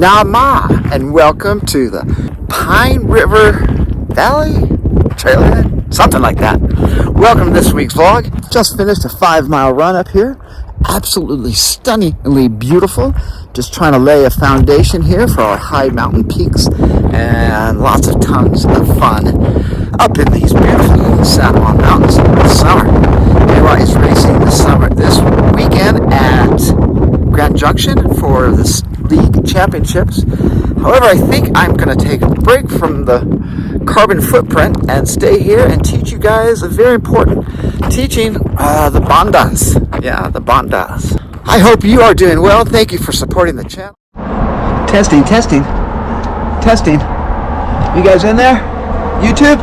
Nama, and welcome to the Pine River Valley Trailhead, something like that. Welcome to this week's vlog. Just finished a 5-mile run up here. Absolutely stunningly beautiful. Just trying to lay a foundation here for our high mountain peaks, and lots of tons of fun up in these beautiful San Juan Mountains in the summer. Dewa is racing this weekend at Grand Junction for the league championships. However, I think I'm going to take a break from the carbon footprint and stay here and teach you guys a very important teaching, the bandhas. Yeah, the bandhas. I hope you are doing well. Thank you for supporting the channel. Testing. You guys in there? YouTube?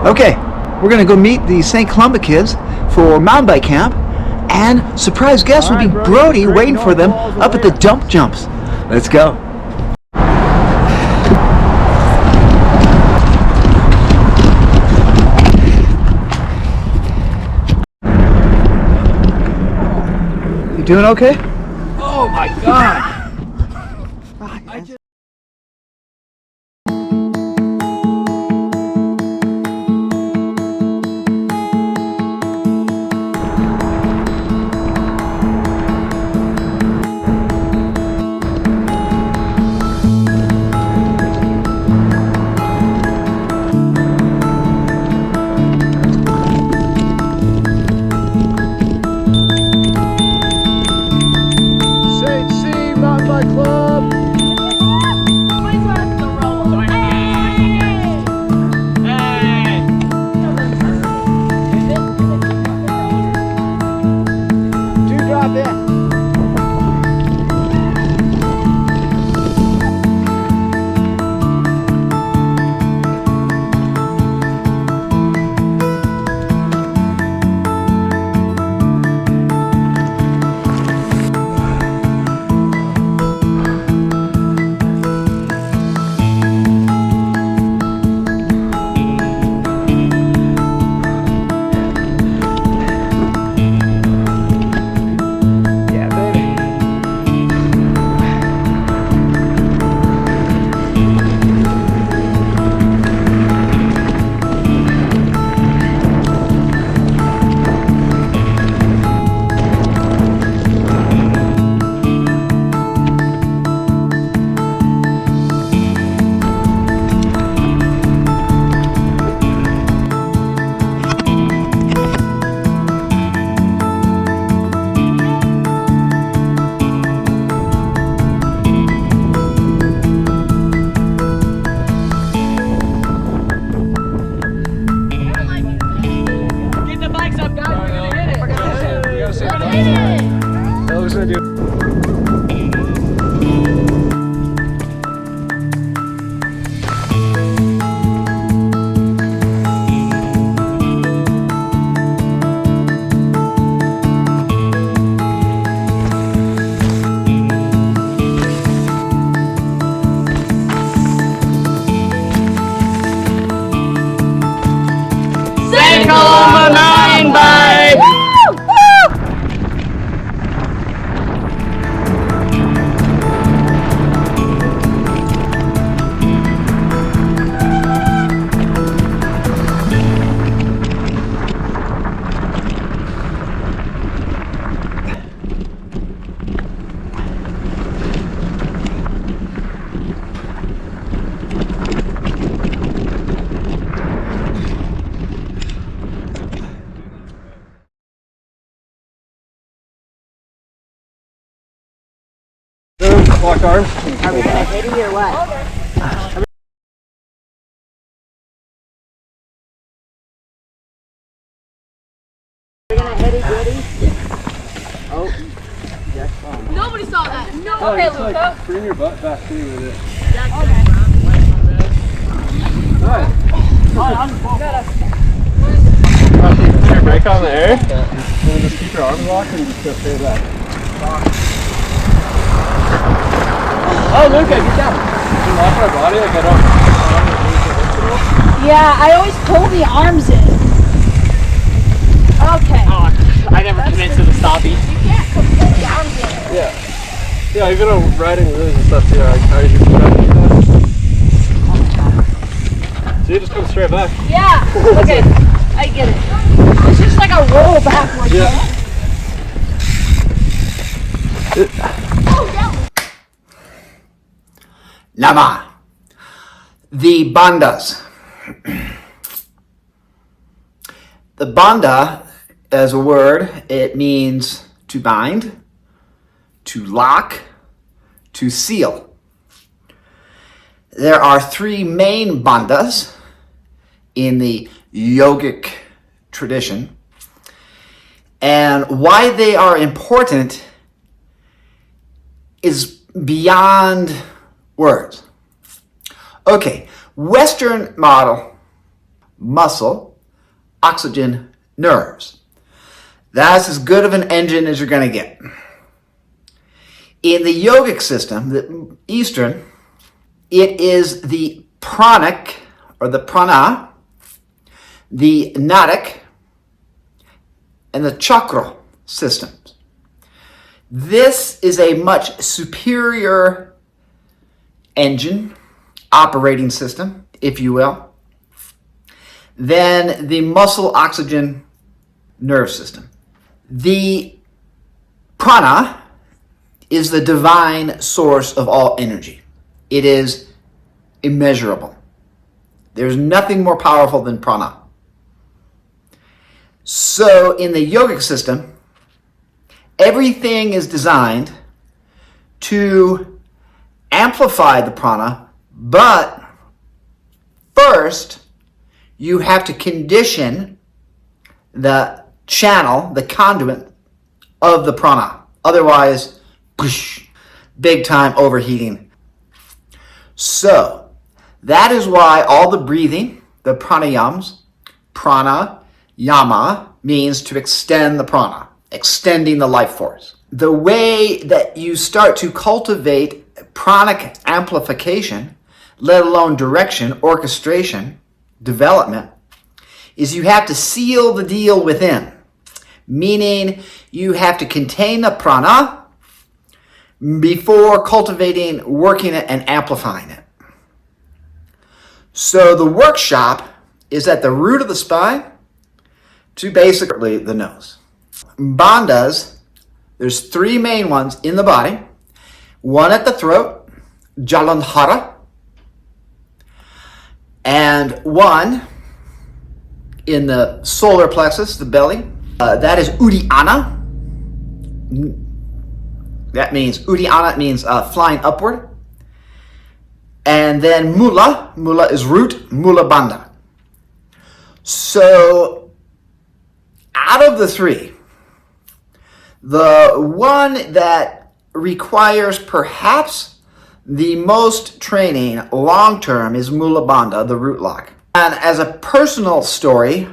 Okay, we're going to go meet the St. Columba kids for mountain bike camp, and surprise guest will be Brody waiting for them up at the dump jumps. Let's go. You doing okay? Oh my God! Locked arms. Are we gonna hit you or what? Okay. We're gonna hit it, Oh, yes. Nobody saw that. No. Okay, Luca. Like, bring your butt back through with it. Okay. Alright. Can you break on the air? So just keep your arms locked and just go straight back. Oh, Luca, get down. Did you lock my body? Like I don't. Yeah, I always pull the arms in. Okay. Oh, I never committed to the stoppie. You can't put the arms in. Yeah. Yeah, even on riding wheelies and stuff too, I usually try to do that. So you just come straight back. Yeah. Okay. I get it. It's just like a roll backwards. Yeah. Oh, yeah. Nama. The bandhas. The bandha, as a word, it means to bind, to lock, to seal. There are three main bandhas in the yogic tradition, and why they are important is beyond words. Okay, Western model, muscle, oxygen, nerves. That's as good of an engine as you're going to get. In the yogic system, the Eastern, it is the pranic, or the prana, the innate, and the chakra systems. This is a much superior engine, operating system, if you will, than the muscle oxygen nerve system. The prana is the divine source of all energy. It is immeasurable. There's nothing more powerful than prana. So in the yogic system, everything is designed to amplify the prana, but first you have to condition the channel, the conduit of the prana. Otherwise, big time overheating. So that is why all the breathing, the pranayams, prana, yama, means to extend the prana, extending the life force. The way that you start to cultivate pranic amplification, let alone direction, orchestration, development, is you have to seal the deal within. Meaning you have to contain the prana before cultivating, working it, and amplifying it. So the workshop is at the root of the spine to basically the nose. Bandhas, there's three main ones in the body. One at the throat, Jaladhara, and one in the solar plexus, the belly. That is Uddiyanna. That means Uddiyanna means flying upward. And then Mula is root, Mula Bandha. So out of the three, the one that requires perhaps the most training long-term is Mula Bandha, the root lock. And as a personal story,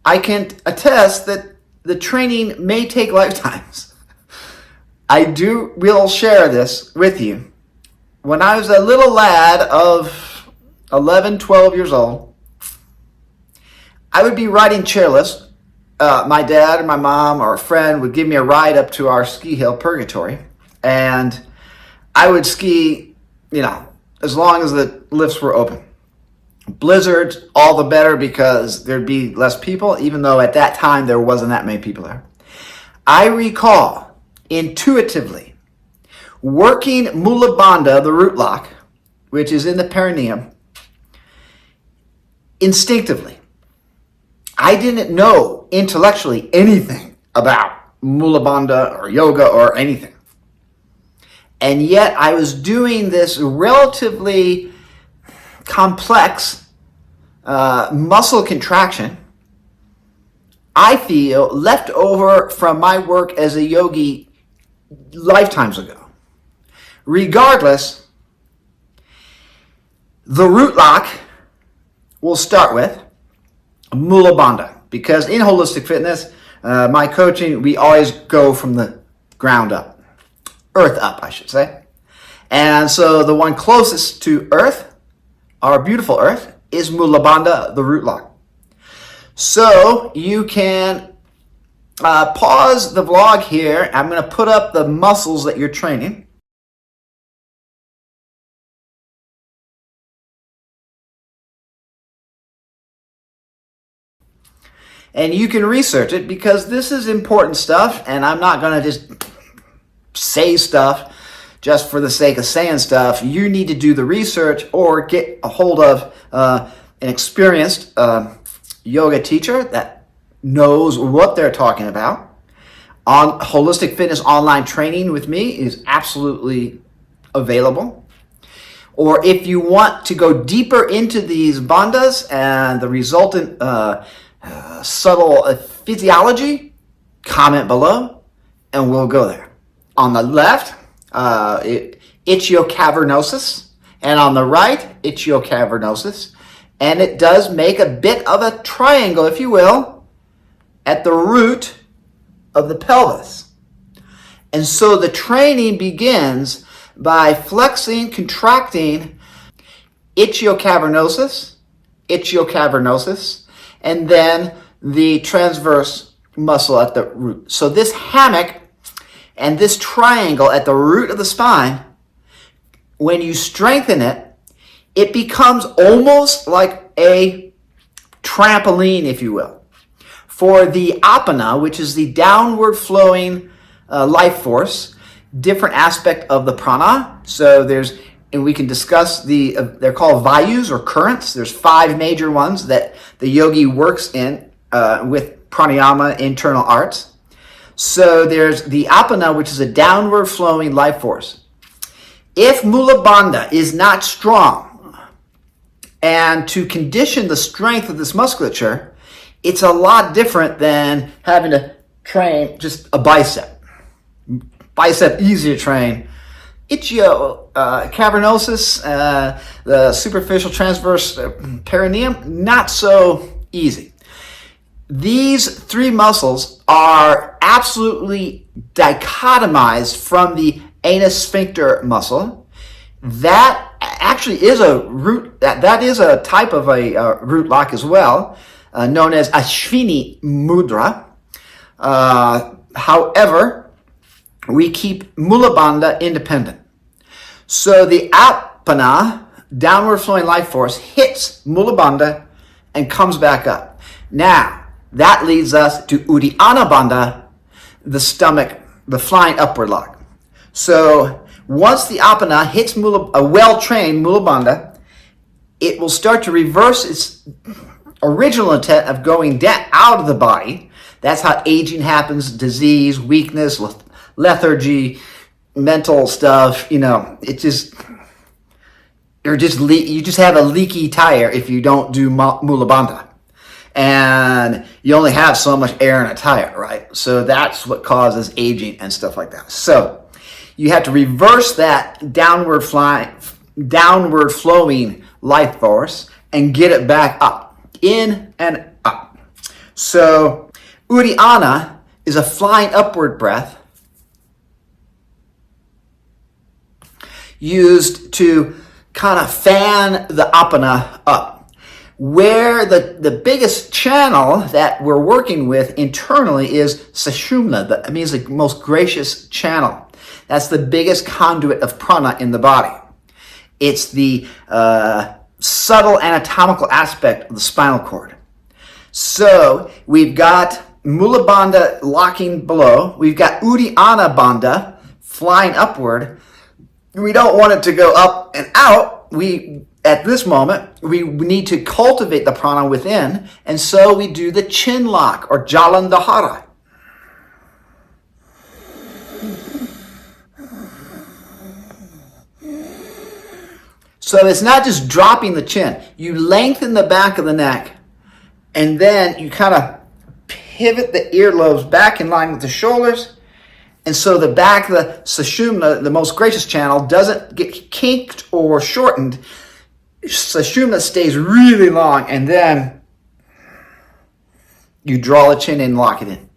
I can attest that the training may take lifetimes. I will share this with you. When I was a little lad of 11, 12 years old, I would be riding chairlifts. My dad or my mom or a friend would give me a ride up to our ski hill, Purgatory, and I would ski, as long as the lifts were open. Blizzards, all the better because there'd be less people, even though at that time there wasn't that many people there. I recall intuitively working Mula Bandha, the root lock, which is in the perineum, instinctively. I didn't know intellectually anything about Mula Bandha or yoga or anything. And yet I was doing this relatively complex muscle contraction, I feel, left over from my work as a yogi lifetimes ago. Regardless, the root lock we'll start with Mula Bandha, because in holistic fitness, my coaching, we always go from the ground up, earth up, I should say. And so the one closest to earth, our beautiful earth, is Mula Bandha, the root lock. So you can pause the vlog here. I'm going to put up the muscles that you're training. And you can research it because this is important stuff, and I'm not going to just say stuff just for the sake of saying stuff. You need to do the research or get a hold of an experienced yoga teacher that knows what they're talking about. On Holistic Fitness online training with me is absolutely available. Or if you want to go deeper into these bandhas and the resultant subtle physiology, comment below and we'll go there. On the left, ichthyocavernosus, and on the right, ichthyocavernosus. And it does make a bit of a triangle, if you will, at the root of the pelvis. And so the training begins by flexing, contracting ichthyocavernosus, and then the transverse muscle at the root. So this hammock and this triangle at the root of the spine, when you strengthen it, it becomes almost like a trampoline, if you will, for the apana, which is the downward flowing life force, different aspect of the prana. So and we can discuss they're called vayus or currents. There's 5 major ones that the yogi works in with pranayama, internal arts. So there's the apana, which is a downward flowing life force. If Mula Bandha is not strong, and to condition the strength of this musculature, it's a lot different than having to train just a bicep. Bicep, easy to train. Ichthyocavernosus, the superficial transverse perineum, not so easy. These 3 muscles are absolutely dichotomized from the anus sphincter muscle. That actually is a root, that is a type of a root lock as well, known as Ashwini Mudra. However, we keep Mula Bandha independent. So the apana, downward flowing life force, hits Mula Bandha and comes back up. Now, that leads us to Uddiyanna Bandha, the stomach, the flying upward lock. So once the apana hits a well-trained Mula Bandha, it will start to reverse its original intent of going out of the body. That's how aging happens, disease, weakness, lethargy, mental stuff. You just have a leaky tire if you don't do Mula Bandha. And you only have so much air in a tire, right? So that's what causes aging and stuff like that. So you have to reverse that downward flowing life force and get it back up, in and up. So Uddiyanna is a flying upward breath used to kind of fan the apana up. Where the biggest channel that we're working with internally is Sushumna. That means the most gracious channel. That's the biggest conduit of prana in the body. It's the subtle anatomical aspect of the spinal cord. So we've got Mula Bandha locking below. We've got Uddiyanna Bandha flying upward. We don't want it to go up and out. At this moment, we need to cultivate the prana within, and so we do the chin lock or Jaladhara. So it's not just dropping the chin. You lengthen the back of the neck, and then you kind of pivot the earlobes back in line with the shoulders. And so the back of the Sushumna, the most gracious channel, doesn't get kinked or shortened. Sushumna stays really long, and then you draw the chin in and lock it in.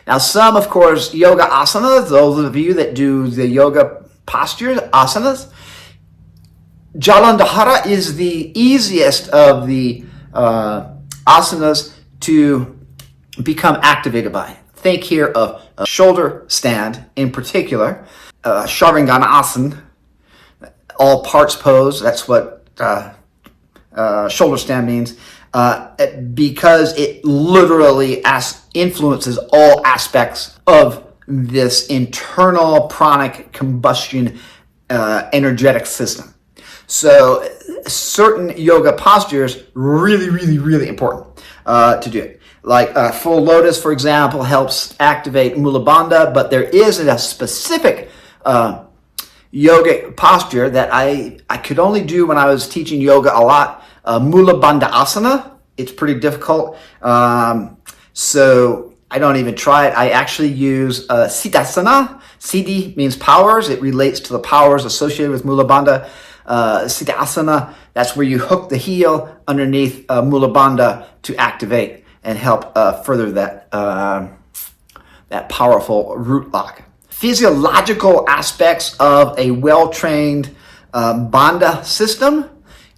Now some, of course, yoga asanas, those of you that do the yoga postures, asanas, Jalandhara is the easiest of the asanas to become activated by. Think here of a shoulder stand in particular, Sharinganasana, all parts pose. That's what shoulder stand means, because it literally influences all aspects of this internal pranic combustion energetic system. So certain yoga postures really important to do it. Like full lotus, for example, helps activate Mula Bandha, but there is a specific yogic posture that I could only do when I was teaching yoga a lot. Mula Bandha asana. It's pretty difficult, so I don't even try it. I actually use Siddhasana. Siddhi means powers. It relates to the powers associated with Mula Bandha. Siddhasana, that's where you hook the heel underneath Mula Bandha to activate and help further that powerful root lock. Physiological aspects of a well-trained Bandha system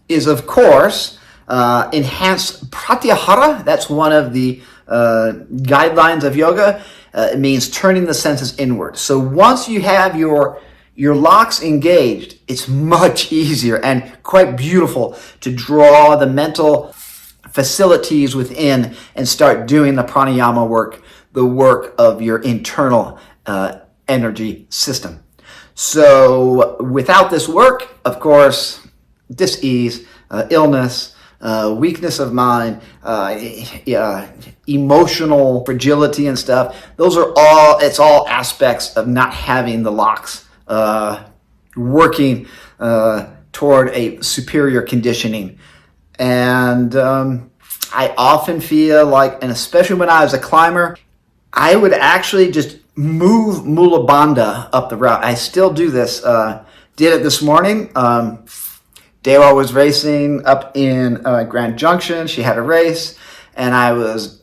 is, of course, enhanced pratyahara. That's one of the guidelines of yoga. It means turning the senses inward. So once you have your locks engaged, it's much easier and quite beautiful to draw the mental facilities within and start doing the pranayama work, the work of your internal energy system. So without this work, of course, dis-ease, illness, weakness of mind, emotional fragility and stuff, it's all aspects of not having the locks working toward a superior conditioning. And I often feel like, and especially when I was a climber, I would actually just move Mula Bandha up the route. I still do this. Did it this morning. Dewa was racing up in Grand Junction. She had a race, and I was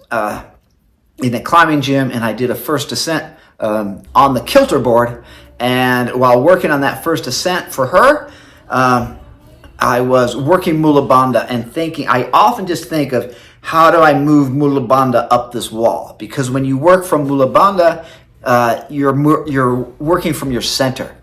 in a climbing gym, and I did a first ascent on the kilter board. And while working on that first ascent for her, I was working Mula Bandha and thinking, I often just think of, how do I move Mula Bandha up this wall? Because when you work from Mula Bandha, you're working from your center.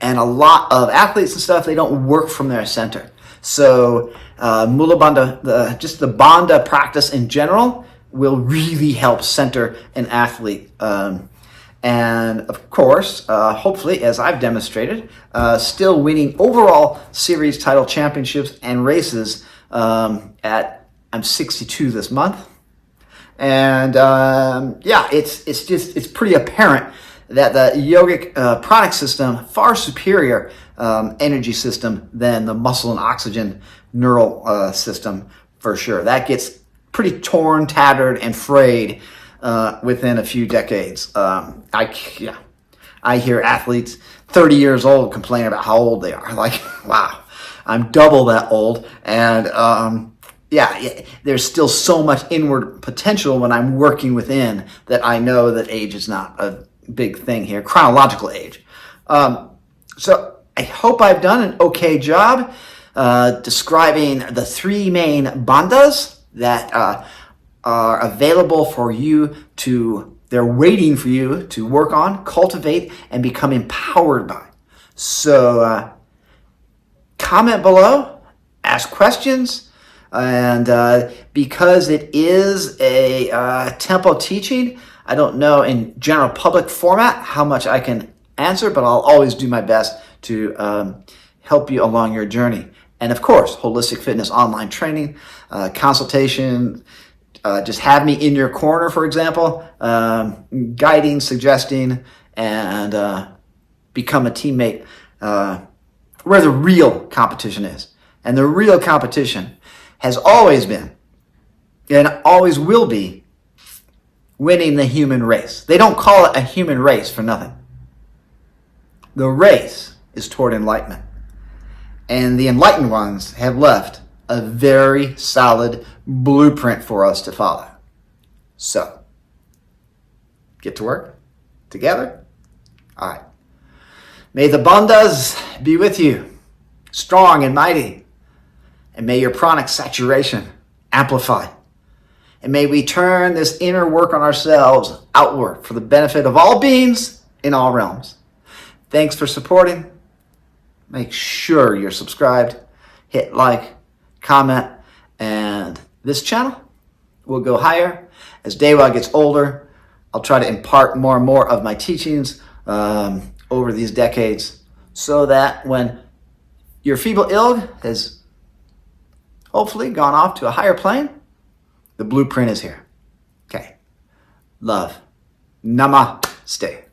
And a lot of athletes and stuff, they don't work from their center. So Mula Bandha, just the Bandha practice in general, will really help center an athlete. And of course, hopefully, as I've demonstrated, still winning overall series title championships and races I'm 62 this month. And it's pretty apparent that the yogic pranic system, far superior energy system than the muscle and oxygen neural system, for sure. That gets pretty torn, tattered, and frayed within a few decades. I hear athletes 30 years old complain about how old they are. Like, wow, I'm double that old. And there's still so much inward potential when I'm working within that I know that age is not a big thing here, chronological age. So I hope I've done an okay job describing the three main bandhas that are available for you they're waiting for you to work on, cultivate, and become empowered by. So comment below, ask questions, and because it is a tempo teaching, I don't know in general public format how much I can answer, but I'll always do my best to help you along your journey. And of course, holistic fitness online training, consultation, just have me in your corner, for example, guiding, suggesting, and become a teammate where the real competition is. And the real competition has always been and always will be winning the human race. They don't call it a human race for nothing. The race is toward enlightenment. And the enlightened ones have left a very solid blueprint for us to follow. So, get to work together. All right. May the bandhas be with you, strong and mighty. And may your pranic saturation amplify. And may we turn this inner work on ourselves outward for the benefit of all beings in all realms. Thanks for supporting. Make sure you're subscribed, hit like, comment, and this channel will go higher. As Dewa gets older, I'll try to impart more and more of my teachings over these decades so that when your feeble ilg has hopefully gone off to a higher plane, the blueprint is here. Okay. Love. Namaste.